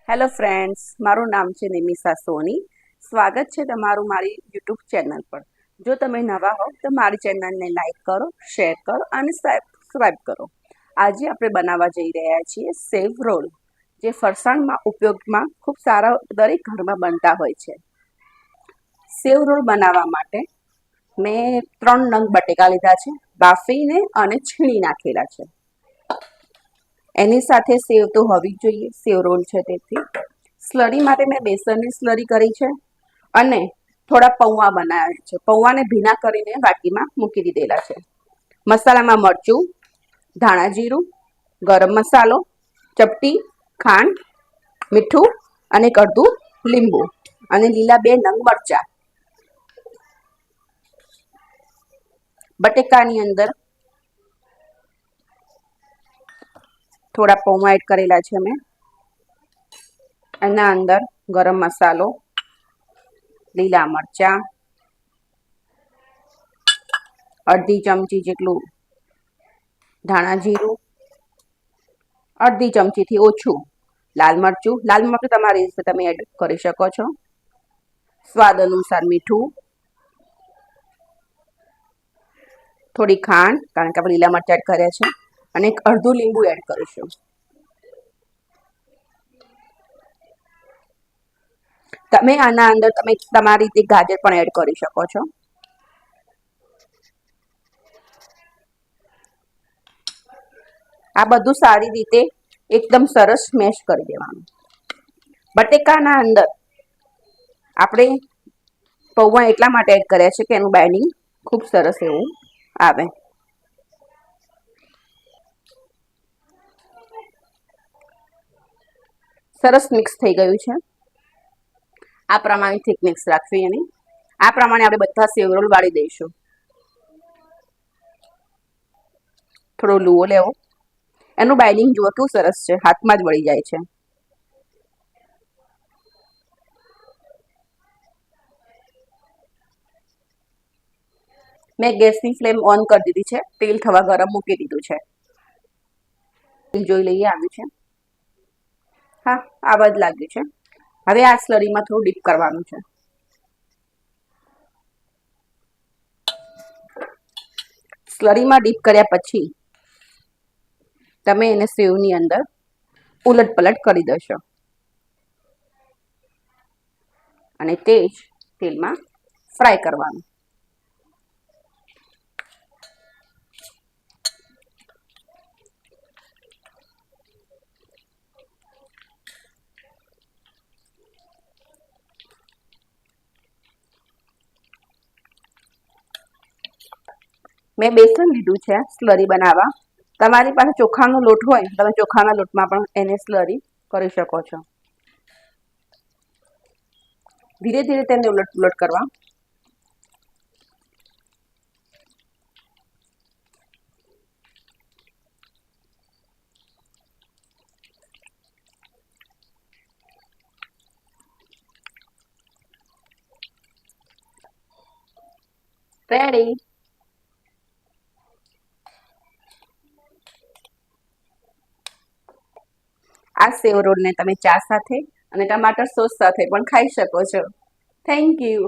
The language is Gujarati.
હેલો ફ્રેન્ડ્સ, મારું નામ છે નિમિષા સોની. સ્વાગત છે તમારું મારી યુટ્યુબ ચેનલ પર. જો તમે નવા હો તો મારી ચેનલને લાઈક કરો, શેર કરો અને સબસ્ક્રાઈબ કરો. આજે આપણે બનાવવા જઈ રહ્યા છીએ સેવ રોલ, જે ફરસાણમાં ઉપયોગમાં ખૂબ સારા દરેક ઘરમાં બનતા હોય છે. સેવ રોલ બનાવવા માટે મેં 3 નંગ બટેકા લીધા છે, બાફીને અને છીણી નાખેલા છે. એની સાથે સેવ તો હોવી જ જોઈએ, સેવ રોલ છે તેથી. સ્લરી માટે મેં બેસનની સ્લરી કરી છે અને થોડા પૌવા બનાવ્યા છે. પૌવાને ભીના કરીને વાટીમાં મૂકી દીધેલા છે. મસાલામાં મરચું, ધાણા જીરું, ગરમ મસાલો, ચપટી, ખાંડ, મીઠું અને એક અડધું લીંબુ અને લીલા 2 નંગ મરચાં. બટેકાની અંદર થોડા પૌવા એડ કરેલા છે મેં. એના અંદર ગરમ મસાલો, લીલા મરચાં, અડધી ચમચી જેટલું ધાણા જીરું, અડધી ચમચીથી ઓછું લાલ મરચું. લાલ મરચું તમારી રીતે તમે એડ કરી શકો છો. સ્વાદ અનુસાર મીઠું, થોડી ખાંડ, કારણ કે આપણે લીલા મરચાં એડ કર્યા છે, અને એક અડધું લીંબુ એડ કરીશું. તમે આના અંદર તમે તમારી રીતે ગાજર પણ એડ કરી શકો છો. આ બધું સારી રીતે એકદમ સરસ સ્મેશ કરી દેવાનું. બટેકાના અંદર આપણે પૌવા એટલા માટે એડ કર્યા છે કે એનું બાઇન્ડિંગ ખૂબ સરસ એવું આવે. સરસ મિક્સ થઈ ગયું છે. આ પ્રમાણે થિકનેસ રાખવી એની. આ પ્રમાણે આપણે બધા સેવ રોલ વાળી દઈશું. થોડો લુઓ લેવો. એનું બાઇન્ડિંગ જુઓ કેવું સરસ છે, હાથમાં જ વળી જાય છે. મેં ગેસની ફ્લેમ ઓન કરી દીધી છે. તેલ થવા ગરમ મૂકી દીધું છે. તેલ જોઈ લઈએ આવ્યું છે. હા, આવા જ લાગ્યું છે. હવે આ સ્લરીમાં થોડું ડીપ કરવાનું છે. સ્લરીમાં ડીપ કર્યા પછી તમે એને સેવની અંદર ઉલટ પલટ કરી દેશો અને તે જ તેલમાં ફ્રાય કરવાનું. મેં બેસન લીધું છે સ્લરી બનાવવા. તમારી પાસે ચોખાનો લોટ હોય તમે ચોખાના લોટમાં પણ એને સ્લરી કરી શકો છો. ધીરે ધીરે તેને ઉલટ પુલટ કરવા. રેડી. આ સેવ રોલને તમે ચા સાથે અને ટમાટર સોસ સાથે પણ ખાઈ શકો છો. Thank you.